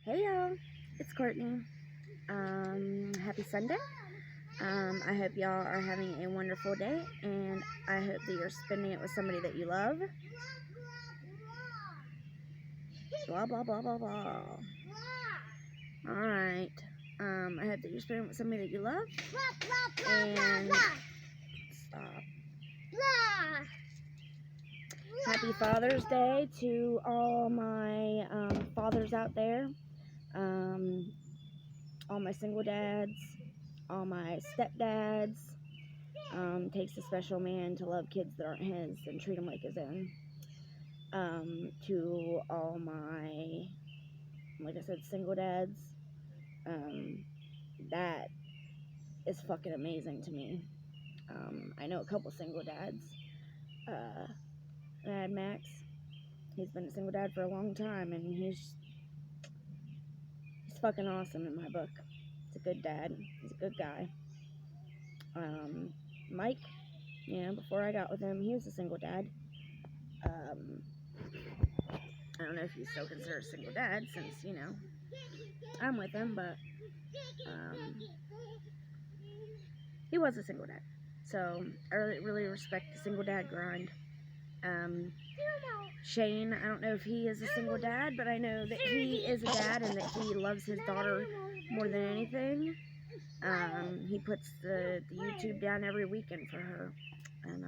Hey y'all, it's Courtney. Happy Sunday. I hope y'all are having a wonderful day, and I hope that you're spending it with somebody that you love. Blah blah blah blah blah. Alright. I hope that you're spending it with somebody that you love. And stop. Happy Father's Day to all my fathers out there. All my single dads, all my stepdads. Takes a special man to love kids that aren't his and treat them like his own. To all my, like I said, single dads, that is fucking amazing to me. I know a couple single dads. Dad Max, he's been a single dad for a long time, and he's fucking awesome in my book. He's a good dad. He's a good guy. Mike, before I got with him, he was a single dad. I don't know if he's still considered a single dad since, I'm with him, but he was a single dad. So I really respect the single dad grind. Shane, I don't know if he is a single dad, but I know that he is a dad and that he loves his daughter more than anything. He puts the YouTube down every weekend for her. And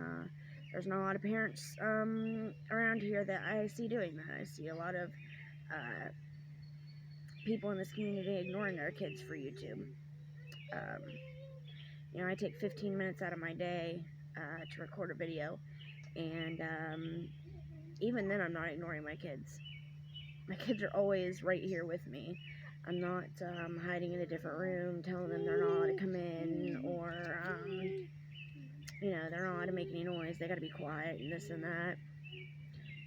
there's not a lot of parents around here that I see doing that. I see a lot of people in this community ignoring their kids for YouTube. I take 15 minutes out of my day to record a video, and even then I'm not ignoring my kids. My kids are always right here with me. I'm not hiding in a different room, telling them they're not allowed to come in, or they're not allowed to make any noise, they gotta be quiet, and this and that.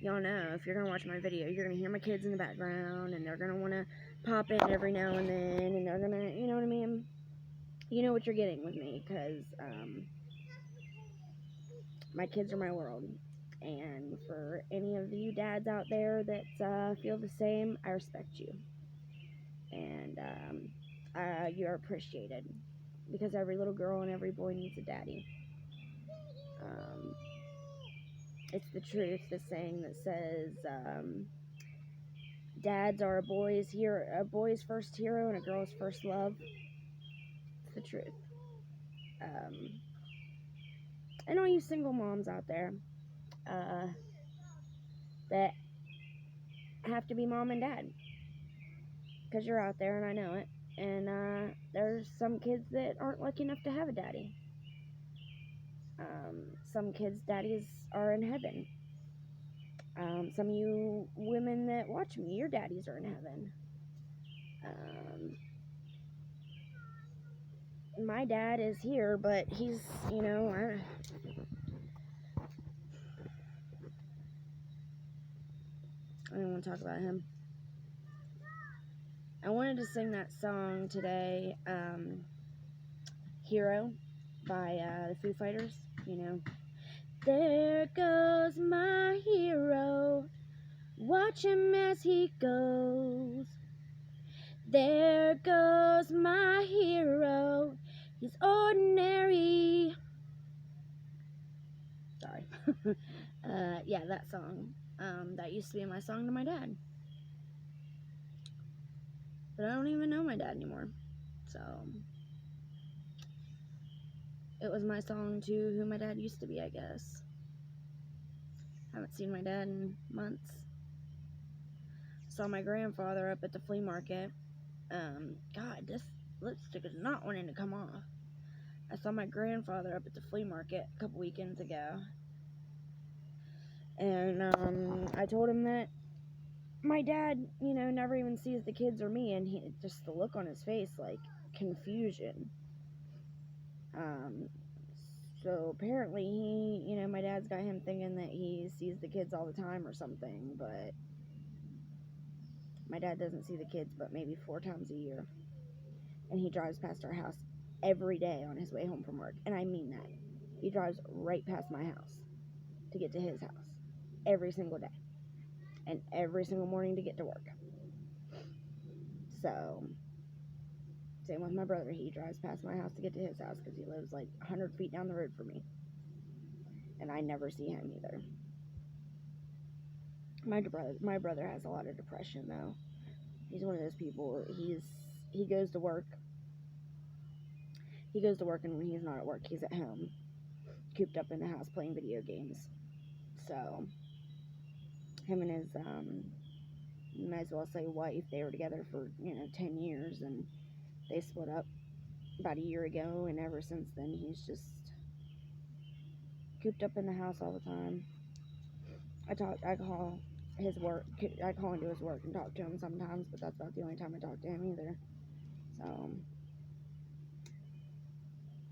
Y'all know, if you're gonna watch my video, you're gonna hear my kids in the background, and they're gonna wanna pop in every now and then, and they're gonna, you know what I mean? You know what you're getting with me, because my kids are my world. And for any of you dads out there that feel the same, I respect you. And you're appreciated. Because every little girl and every boy needs a daddy. It's the truth, the saying that says, dads are a boy's first hero and a girl's first love. It's the truth. And all you single moms out there that have to be mom and dad, because you're out there and I know it. And there's some kids that aren't lucky enough to have a daddy. Some kids' daddies are in heaven. Some of you women that watch me, your daddies are in heaven. My dad is here, but he's, I don't want to talk about him. I wanted to sing that song today, Hero by the Foo Fighters, There goes my hero, watch him as he goes. There goes my hero, he's ordinary. Sorry. Yeah, that song. That used to be my song to my dad. But I don't even know my dad anymore. So, it was my song to who my dad used to be, I guess. Haven't seen my dad in months. Saw my grandfather up at the flea market. God, this lipstick is not wanting to come off. I saw my grandfather up at the flea market a couple weekends ago. And I told him that my dad, never even sees the kids or me, and just the look on his face, like confusion. So apparently my dad's got him thinking that he sees the kids all the time or something, but my dad doesn't see the kids but maybe 4 times a year. And he drives past our house every day on his way home from work. And I mean that. He drives right past my house to get to his house every single day. And every single morning to get to work. So, same with my brother. He drives past my house to get to his house because he lives like 100 feet down the road from me. And I never see him either. My brother has a lot of depression, though. He's one of those people, he goes to work. He goes to work, and when he's not at work, he's at home, cooped up in the house playing video games. So, him and his, might as well say wife, they were together for, 10 years, and they split up about a year ago, and ever since then, he's just cooped up in the house all the time. I call his work, I call into his work and talk to him sometimes, but that's not the only time I talk to him either. So,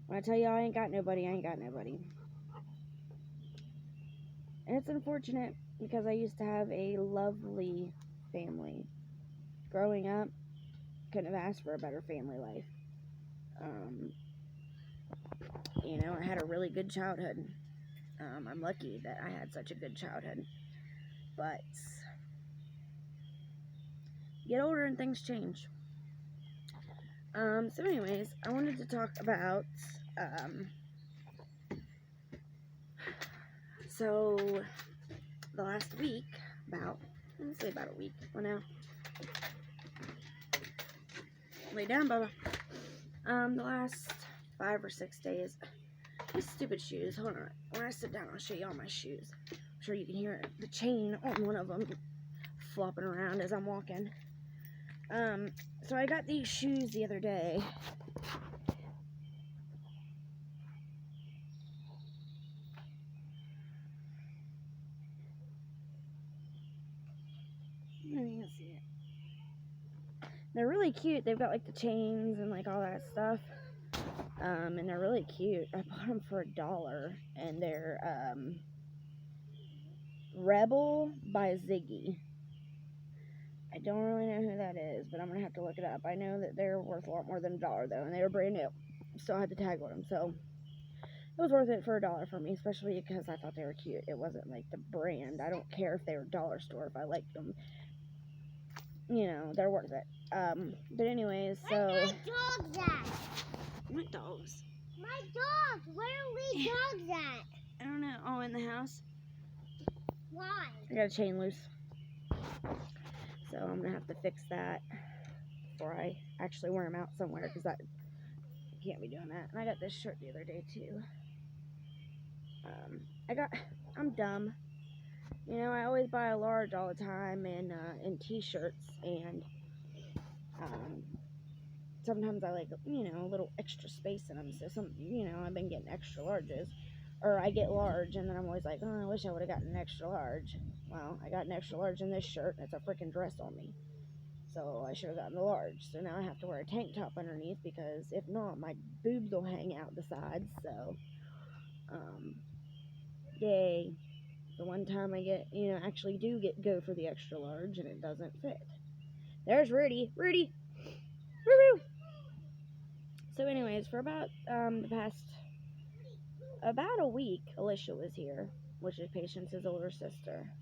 when I tell you I ain't got nobody, I ain't got nobody. And it's unfortunate because I used to have a lovely family. Growing up, couldn't have asked for a better family life. I had a really good childhood. I'm lucky that I had such a good childhood. But you get older and things change. So anyways, I wanted to talk about, so the last week, about a week, well now, lay down, Bubba, the last 5 or 6 days, these stupid shoes, hold on, when I sit down, I'll show you all my shoes. I'm sure you can hear the chain on one of them flopping around as I'm walking. So I got these shoes the other day. I don't even see it. They're really cute. They've got like the chains and like all that stuff. And they're really cute. I bought them for $1, and they're Rebel by Ziggy. I don't really know who that is, but I'm gonna have to look it up. I know that they're worth a lot more than $1 though, and they were brand new. Still had the tag on them, so it was worth it for $1 for me, especially because I thought they were cute. It wasn't like the brand. I don't care if they were dollar store. If I liked them, they're worth it. But anyways, so. Where's my dogs at? What dogs? My dogs. Where are we dogs at? I don't know. Oh, in the house. Why? I got a chain loose, so I'm gonna have to fix that before I actually wear them out somewhere, because that can't be doing that. And I got this shirt the other day too. I'm dumb. I always buy a large all the time in t-shirts, and sometimes I like, a little extra space in them. So I've been getting extra larges, or I get large, and then I'm always like, oh, I wish I would have gotten an extra large. Well, I got an extra large in this shirt, and it's a freaking dress on me. So I should have gotten the large. So now I have to wear a tank top underneath, because if not, my boobs will hang out the sides. So, yay. The one time I get, actually do go for the extra large, and it doesn't fit. There's Rudy. Woo-hoo! So anyways, for about, the past, about a week, Alicia was here, which is Patience's older sister.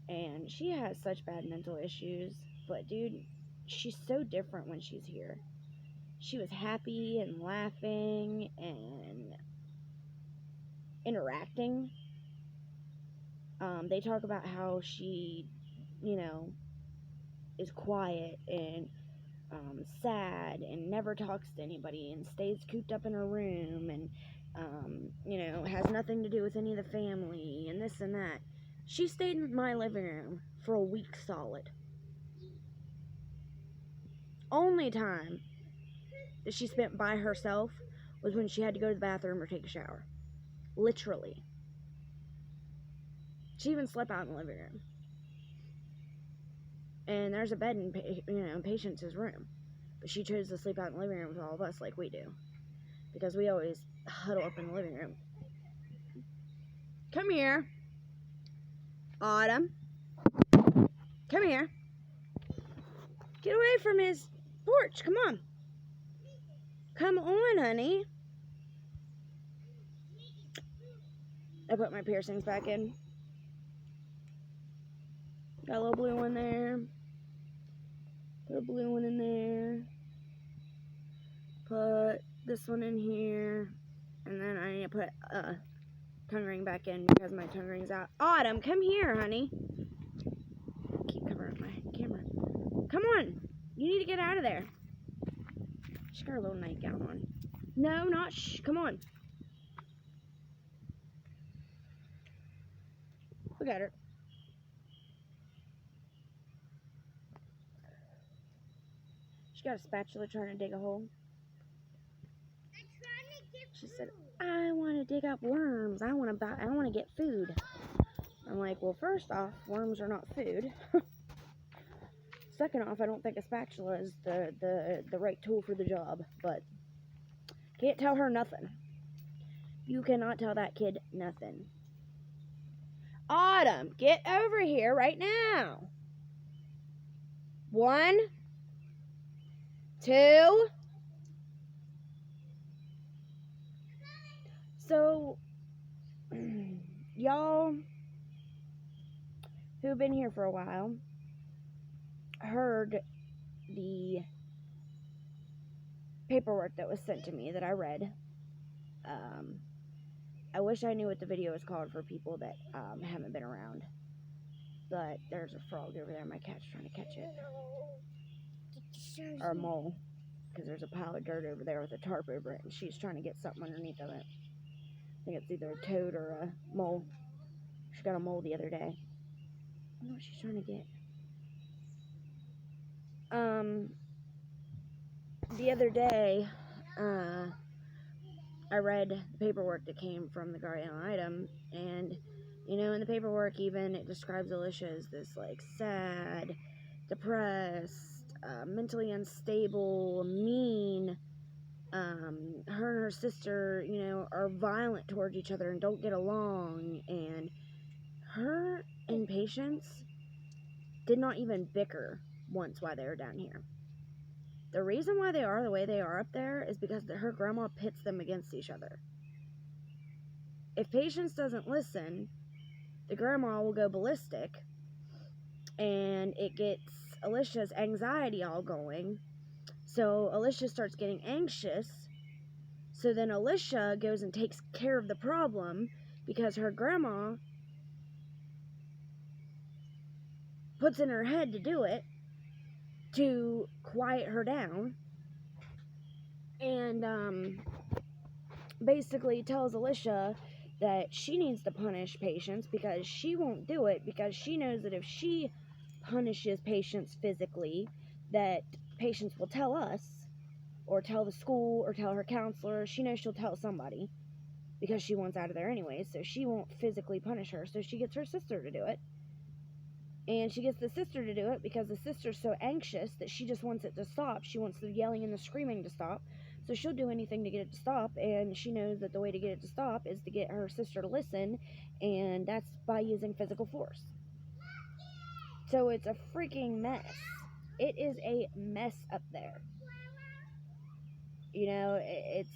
And she has such bad mental issues, but dude, she's so different when she's here. She was happy and laughing and interacting. They talk about how she, is quiet and sad and never talks to anybody and stays cooped up in her room and, has nothing to do with any of the family and this and that. She stayed in my living room for a week solid. Only time that she spent by herself was when she had to go to the bathroom or take a shower. Literally. She even slept out in the living room. And there's a bed in, Patience's room. But she chose to sleep out in the living room with all of us like we do. Because we always huddle up in the living room. Come here. Autumn. Come here. Get away from his porch. Come on. Come on, honey. I put my piercings back in. Got a little blue one there. Put a blue one in there. Put this one in here. And then I need to put a tongue ring back in because my tongue ring's out. Autumn, come here, honey. Keep covering my camera. Come on. You need to get out of there. She's got her little nightgown on. No, not shh. Come on. Look at her. She got a spatula trying to dig a hole. She said, I want to dig up worms. I want to get food. I'm like, well, first off, worms are not food. Second off, I don't think a spatula is the right tool for the job. But can't tell her nothing. You cannot tell that kid nothing. Autumn, get over here right now. 1, 2. So, y'all who've been here for a while heard the paperwork that was sent to me that I read. I wish I knew what the video is called for people that haven't been around. But there's a frog over there. My cat's trying to catch it. Or a mole. Because there's a pile of dirt over there with a tarp over it. And she's trying to get something underneath of it. I think it's either a toad or a mole. She got a mole the other day. I don't know what she's trying to get. The other day, I read the paperwork that came from the guardian ad litem, and, you know, in the paperwork even, it describes Alicia as this, like, sad, depressed, mentally unstable, mean. Her and her sister, you know, are violent towards each other and don't get along, and her and Patience did not even bicker once while they were down here. The reason why they are the way they are up there is because her grandma pits them against each other. If Patience doesn't listen, the grandma will go ballistic, and it gets Alicia's anxiety all going. So Alicia starts getting anxious. So then Alicia goes and takes care of the problem because her grandma puts in her head to do it to quiet her down. And basically tells Alicia that she needs to punish Patience because she won't do it, because she knows that if she punishes Patience physically, that Patience will tell us, or tell the school, or tell her counselor. She knows she'll tell somebody, because she wants out of there anyway, so she won't physically punish her, so she gets her sister to do it. And she gets the sister to do it because the sister's so anxious that she just wants it to stop. She wants the yelling and the screaming to stop, so she'll do anything to get it to stop, and she knows that the way to get it to stop is to get her sister to listen, and that's by using physical force. So it's a freaking mess. It is a mess up there. You know, it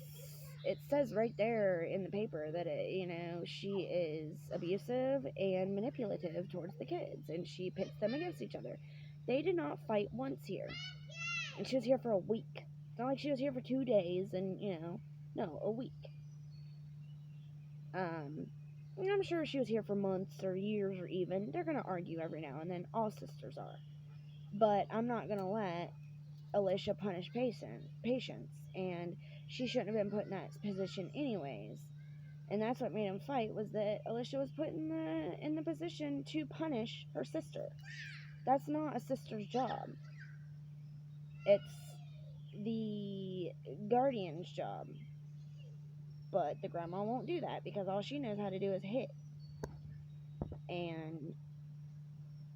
says right there in the paper that, you know, she is abusive and manipulative towards the kids, and she pits them against each other. They did not fight once here, and she was here for a week. It's not like she was here for 2 days, and, you know, no, a week. I'm sure she was here for months or years or even. They're gonna argue every now and then. All sisters are. But I'm not gonna let Alicia punish Patience, and she shouldn't have been put in that position anyways. And that's what made them fight, was that Alicia was put in the position to punish her sister. That's not a sister's job. It's the guardian's job. But the grandma won't do that because all she knows how to do is hit. And,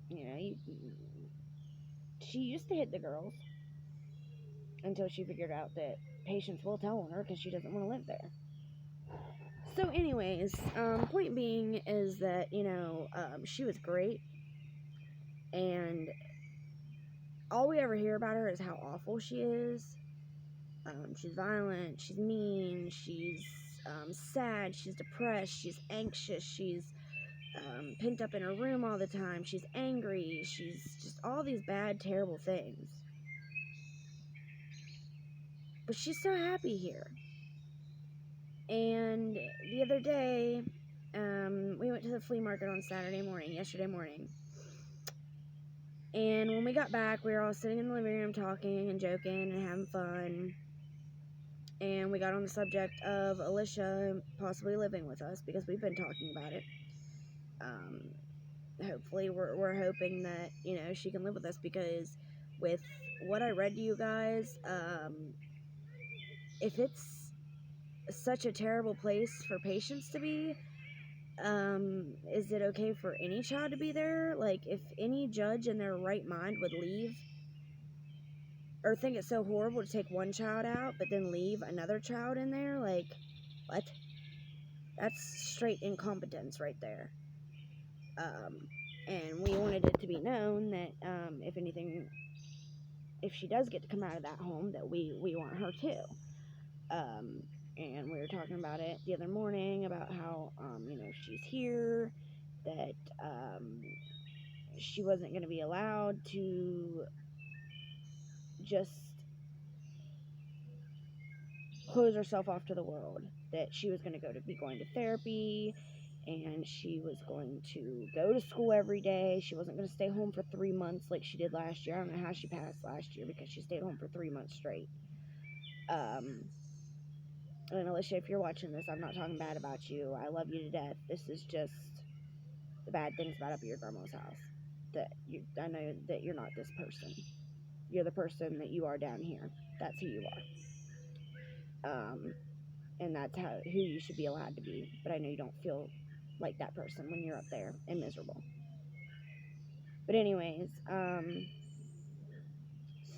you know, she used to hit the girls until she figured out that Patience will tell on her because she doesn't want to live there. So anyways, point being is that, you know, she was great, and all we ever hear about her is how awful she is. She's violent, she's mean, she's sad, she's depressed, she's anxious, she's pent up in her room all the time, she's angry, she's just all these bad, terrible things. But she's so happy here. And the other day, we went to the flea market on yesterday morning. And when we got back, we were all sitting in the living room talking and joking and having fun. And we got on the subject of Alicia possibly living with us because we've been talking about it. Hopefully, we're hoping that, she can live with us, because with what I read to you guys, if it's such a terrible place for patients to be, is it okay for any child to be there? Like, if any judge in their right mind would leave or think it's so horrible to take one child out but then leave another child in there, like, what? That's straight incompetence right there. And we wanted it to be known that, if she does get to come out of that home, that we want her too. And we were talking about it the other morning about how, she's here, that, she wasn't going to be allowed to just close herself off to the world, that she was going to be going to therapy, and she was going to go to school every day. She wasn't going to stay home for 3 months like she did last year. I don't know how she passed last year, because she stayed home for 3 months straight. And Alicia, if you're watching this, I'm not talking bad about you. I love you to death. This is just the bad things about up at your grandma's house. I know that you're not this person. You're the person that you are down here. That's who you are. And that's who you should be allowed to be. But I know you don't feel like that person when you're up there and miserable. But anyways,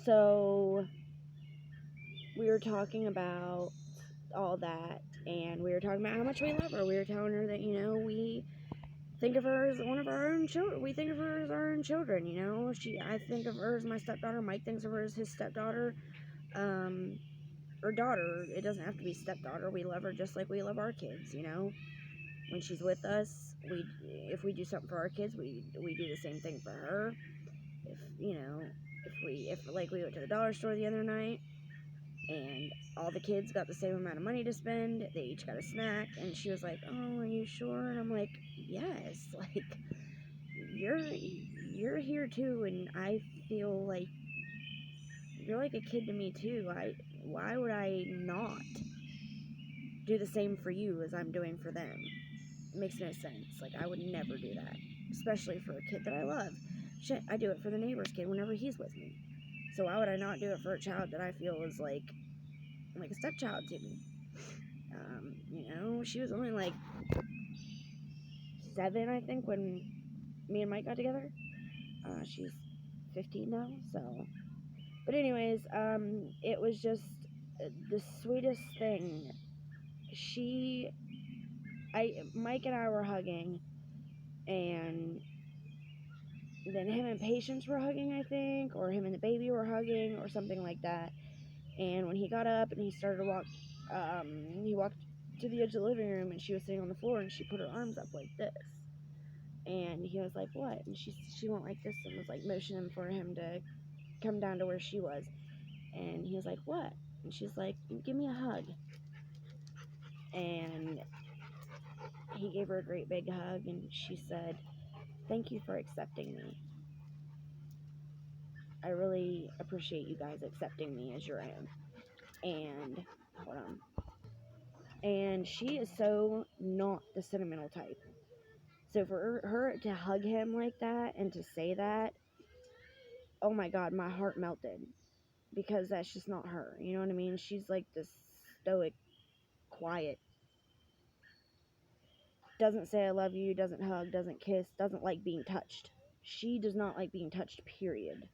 so we were talking about all that, and we were talking about how much we love her. We were telling her that, we think of her as one of our own children. We think of her as our own children, I think of her as my stepdaughter. Mike thinks of her as his stepdaughter. Or daughter. It doesn't have to be stepdaughter. We love her just like we love our kids, When she's with us, if we do something for our kids, we do the same thing for her. If like we went to the dollar store the other night, and all the kids got the same amount of money to spend, they each got a snack, and she was like, "Oh, are you sure?" And I'm like, "Yes, like, you're here too, and I feel like you're like a kid to me too. Why would I not do the same for you as I'm doing for them? It makes no sense. Like, I would never do that, especially for a kid that I love. Shit, I do it for the neighbor's kid whenever he's with me. So why would I not do it for a child that I feel is like a stepchild to me? She was only like 7, I think, when me and Mike got together. She's 15 now, so. But anyways, it was just the sweetest thing. Mike and I were hugging, and then him and Patience were hugging, I think, or him and the baby were hugging, or something like that. And when he got up and he started to walk, he walked to the edge of the living room, and she was sitting on the floor, and she put her arms up like this. And he was like, "What?" And she went like this and was like motioning for him to come down to where she was. And he was like, "What?" And she's like, "Give me a hug." And he gave her a great big hug, and she said, "Thank you for accepting me. I really appreciate you guys accepting me as your own." And, hold on. And she is so not the sentimental type. So for her to hug him like that and to say that, oh my God, my heart melted. Because that's just not her. You know what I mean? She's like this stoic, quiet, doesn't say I love you, doesn't hug, doesn't kiss, doesn't like being touched. She does not like being touched, period.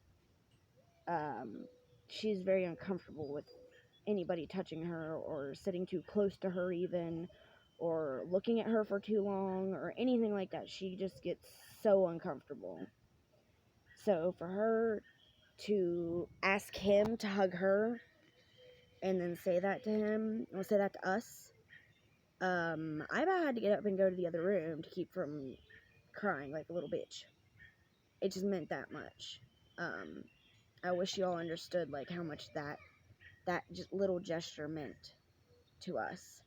She's very uncomfortable with anybody touching her or sitting too close to her even, or looking at her for too long or anything like that. She just gets so uncomfortable. So for her to ask him to hug her and then say that to him, or say that to us, I about had to get up and go to the other room to keep from crying like a little bitch. It just meant that much. I wish you all understood like how much that that just little gesture meant to us.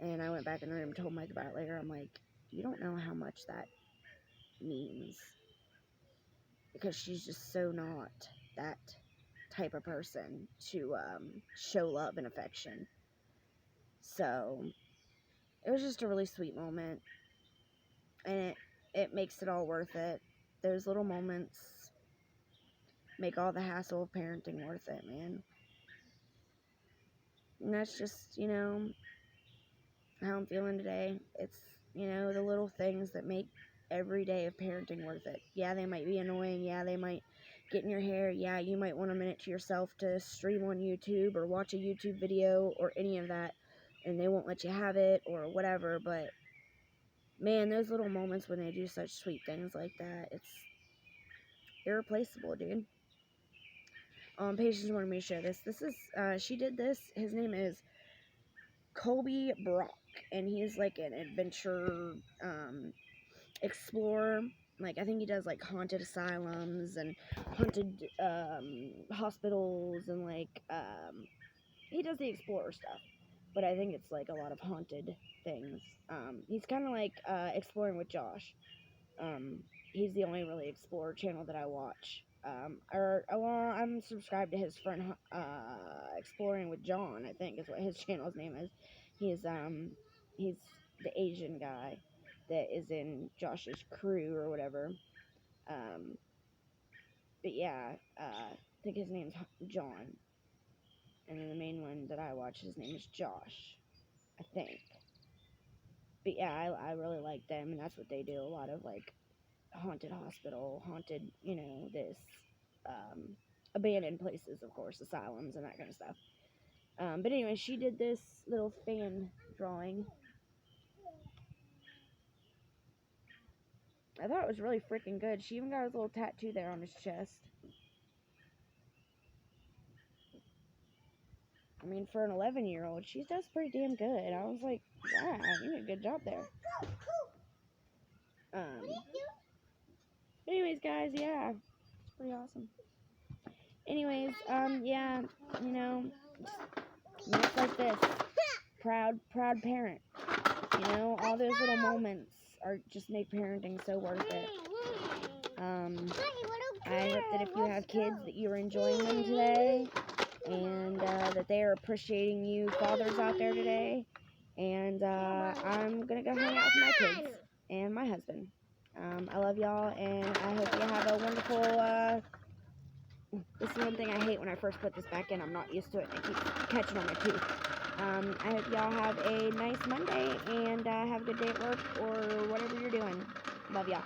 And I went back in the room and told Mike about it later. I'm like, you don't know how much that means. Because she's just so not that type of person to show love and affection. So, it was just a really sweet moment. And it makes it all worth it. Those little moments make all the hassle of parenting worth it, man. And that's just, you know, how I'm feeling today. It's, you know, the little things that make every day of parenting worth it. Yeah, they might be annoying. Yeah, they might get in your hair. Yeah, you might want a minute to yourself to stream on YouTube or watch a YouTube video or any of that, and they won't let you have it or whatever. But man, those little moments when they do such sweet things like that, it's irreplaceable, dude. Patience wanted me to share this. This is, she did this. His name is Colby Brock, and he's like an adventure, explorer. Like, I think he does, like, haunted asylums and haunted, hospitals and, like, he does the explorer stuff. But I think it's, like, a lot of haunted things. He's kind of like, Exploring with Josh. He's the only really explorer channel that I watch. I'm subscribed to his friend, Exploring with John, I think is what his channel's name is. He's the Asian guy that is in Josh's crew or whatever. But yeah, I think his name's John. And then the main one that I watch, his name is Josh, I think. But yeah, I really like them, and that's what they do. A lot of, like, haunted hospital, haunted, you know, this, abandoned places, of course, asylums and that kind of stuff. But anyway, she did this little fan drawing. I thought it was really freaking good. She even got his little tattoo there on his chest. I mean, for an 11-year-old, she does pretty damn good. I was like, wow, you did a good job there. Anyways, guys, yeah, it's pretty awesome. Anyways, yeah, you know, moments like this, proud parent, you know, all those little moments are just make parenting so worth it. I hope that if you have kids that you're enjoying them today, and that they are appreciating you fathers out there today. And I'm gonna go hang out with my kids and my husband. I love y'all, and I hope you have a wonderful, this is one thing I hate when I first put this back in. I'm not used to it, and it keeps catching on my tooth. I hope y'all have a nice Monday, and have a good day at work, or whatever you're doing. Love y'all.